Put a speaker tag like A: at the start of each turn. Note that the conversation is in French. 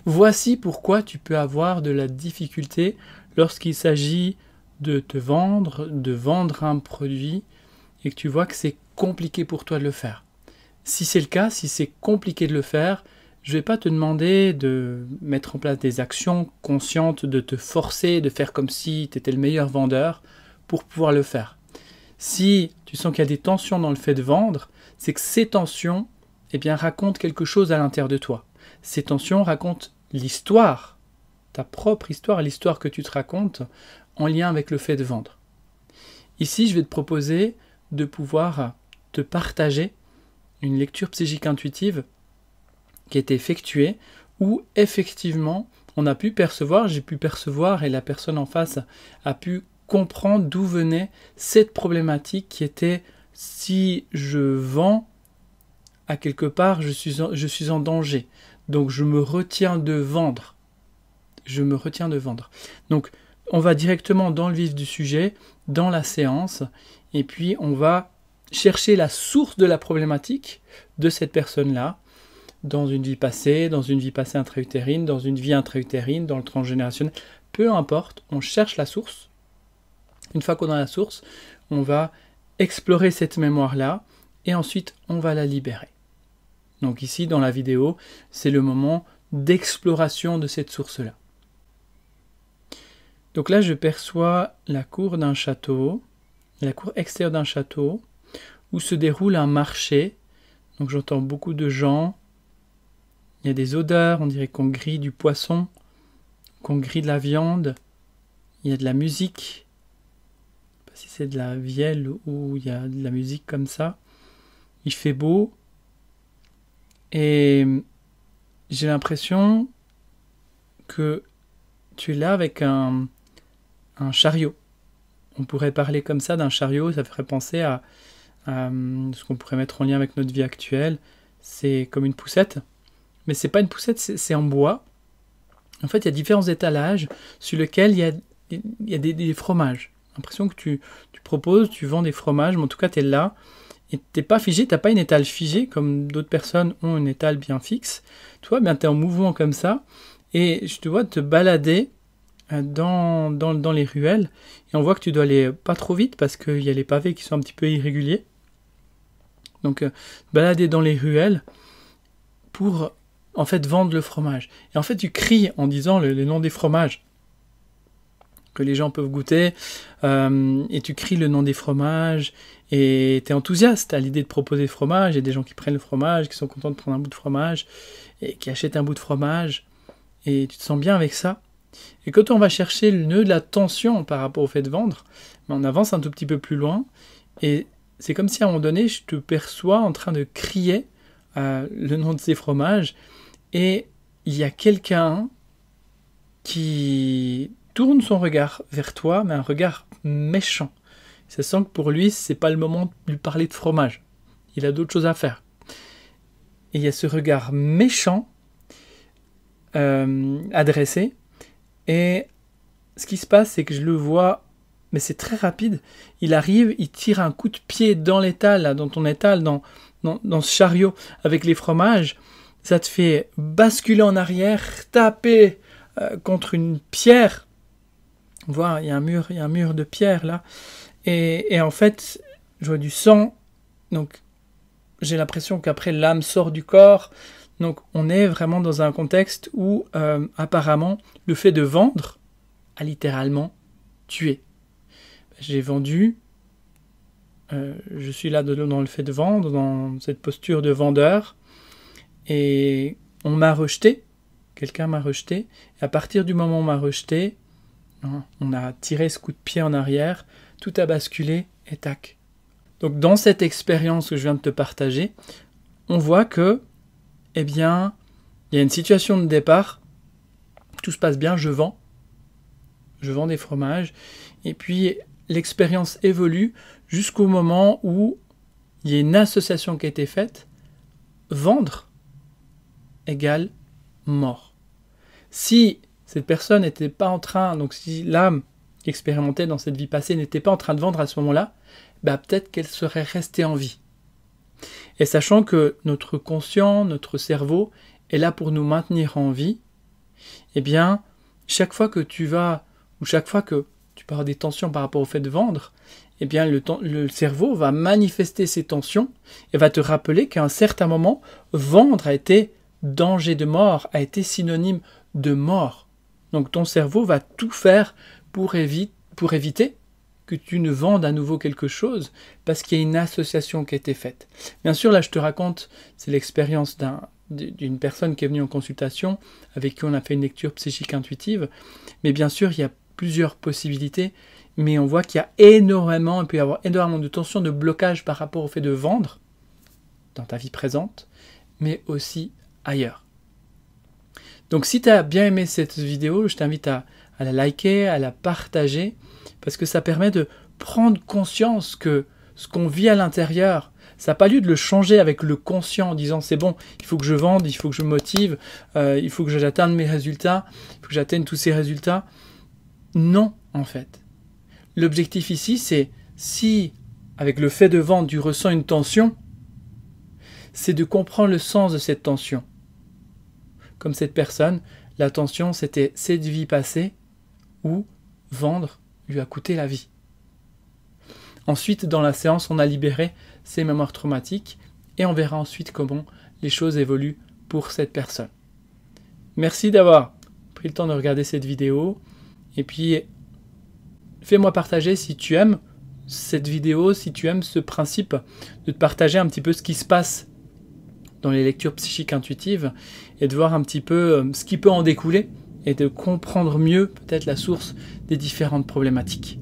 A: Voici pourquoi tu peux avoir de la difficulté lorsqu'il s'agit de te vendre, de vendre un produit et que tu vois que c'est compliqué pour toi de le faire. Si c'est le cas, si c'est compliqué de le faire, je ne vais pas te demander de mettre en place des actions conscientes, de te forcer, de faire comme si tu étais le meilleur vendeur pour pouvoir le faire. Si tu sens qu'il y a des tensions dans le fait de vendre, c'est que ces tensions racontent quelque chose à l'intérieur de toi. Ces tensions racontent l'histoire, ta propre histoire, l'histoire que tu te racontes en lien avec le fait de vendre. Ici, je vais te proposer de pouvoir te partager une lecture psychique intuitive qui a été effectuée où effectivement on a pu percevoir, j'ai pu percevoir et la personne en face a pu comprendre d'où venait cette problématique qui était si je vends à quelque part je suis en danger, donc je me retiens de vendre. Donc on va directement dans le vif du sujet, dans la séance, et puis on va chercher la source de la problématique de cette personne-là, dans une vie passée intra-utérine, dans une vie intra-utérine, dans le transgénérationnel, peu importe, on cherche la source. Une fois qu'on a la source, on va explorer cette mémoire-là, et ensuite on va la libérer. Donc ici, dans la vidéo, c'est le moment d'exploration de cette source-là. Donc là, je perçois la cour d'un château, la cour extérieure d'un château, où se déroule un marché. Donc j'entends beaucoup de gens. Il y a des odeurs, on dirait qu'on grille du poisson, qu'on grille de la viande. Il y a de la musique. Je ne sais pas si c'est de la vielle ou il y a de la musique comme ça. Il fait beau. Et j'ai l'impression que tu es là avec un chariot. On pourrait parler comme ça d'un chariot, ça ferait penser à ce qu'on pourrait mettre en lien avec notre vie actuelle. C'est comme une poussette, mais c'est pas une poussette, c'est en bois. En fait, il y a différents étalages sur lesquels il y a des fromages. J'ai l'impression que tu proposes, tu vends des fromages, mais en tout cas, tu es là. Et tu n'es pas figé, tu n'as pas une étale figée, comme d'autres personnes ont une étale bien fixe. Toi, tu es en mouvement comme ça, et je te vois te balader dans les ruelles, et on voit que tu dois aller pas trop vite, parce qu'il y a les pavés qui sont un petit peu irréguliers. Donc, balader dans les ruelles pour, en fait, vendre le fromage. Et en fait, tu cries en disant les noms des fromages que les gens peuvent goûter, et tu cries le nom des fromages, et tu es enthousiaste à l'idée de proposer le fromage. Il y a des gens qui prennent le fromage, qui sont contents de prendre un bout de fromage, et qui achètent un bout de fromage, et tu te sens bien avec ça. Et quand on va chercher le nœud de la tension par rapport au fait de vendre, on avance un tout petit peu plus loin, et c'est comme si à un moment donné, je te perçois en train de crier le nom de ces fromages, et il y a quelqu'un qui tourne son regard vers toi, mais un regard méchant. Ça sent que pour lui, c'est pas le moment de lui parler de fromage. Il a d'autres choses à faire. Et il y a ce regard méchant adressé, et ce qui se passe, c'est que je le vois, mais c'est très rapide. Il arrive, il tire un coup de pied dans l'étal, là, dans ton étal, dans ce chariot avec les fromages. Ça te fait basculer en arrière, taper contre une pierre. Voilà, il y a un mur de pierre là. Et en fait, je vois du sang. Donc, j'ai l'impression qu'après, l'âme sort du corps. Donc, on est vraiment dans un contexte où, apparemment, le fait de vendre a littéralement tué. J'ai vendu. Je suis là dans le fait de vendre, dans cette posture de vendeur. Et on m'a rejeté. Quelqu'un m'a rejeté. Et à partir du moment où on m'a rejeté, on a tiré ce coup de pied en arrière, tout a basculé et tac. Donc dans cette expérience que je viens de te partager, on voit que, il y a une situation de départ, tout se passe bien, je vends des fromages, et puis l'expérience évolue jusqu'au moment où il y a une association qui a été faite, vendre égale mort. Si cette personne n'était pas en train, donc si l'âme qui expérimentait dans cette vie passée n'était pas en train de vendre à ce moment-là, peut-être qu'elle serait restée en vie. Et sachant que notre conscient, notre cerveau est là pour nous maintenir en vie, Eh bien, chaque fois que tu vas, ou chaque fois que tu peux avoir des tensions par rapport au fait de vendre, eh bien, le cerveau va manifester ces tensions et va te rappeler qu'à un certain moment, vendre a été danger de mort, a été synonyme de mort. Donc ton cerveau va tout faire pour éviter que tu ne vendes à nouveau quelque chose parce qu'il y a une association qui a été faite. Bien sûr, là je te raconte, c'est l'expérience d'une personne qui est venue en consultation avec qui on a fait une lecture psychique intuitive, mais bien sûr il y a plusieurs possibilités, mais on voit qu'il y a il peut y avoir énormément de tensions, de blocages par rapport au fait de vendre dans ta vie présente, mais aussi ailleurs. Donc si tu as bien aimé cette vidéo, je t'invite à la liker, à la partager, parce que ça permet de prendre conscience que ce qu'on vit à l'intérieur, ça n'a pas lieu de le changer avec le conscient en disant c'est bon, il faut que je vende, il faut que je motive, il faut que j'atteigne mes résultats, il faut que j'atteigne tous ces résultats. Non, en fait. L'objectif ici, c'est si, avec le fait de vendre, tu ressens une tension, c'est de comprendre le sens de cette tension. Comme cette personne, la tension, c'était cette vie passée où vendre lui a coûté la vie. Ensuite, dans la séance, on a libéré ses mémoires traumatiques et on verra ensuite comment les choses évoluent pour cette personne. Merci d'avoir pris le temps de regarder cette vidéo et puis fais-moi partager si tu aimes cette vidéo, si tu aimes ce principe de te partager un petit peu ce qui se passe dans les lectures psychiques intuitives et de voir un petit peu ce qui peut en découler et de comprendre mieux peut-être la source des différentes problématiques.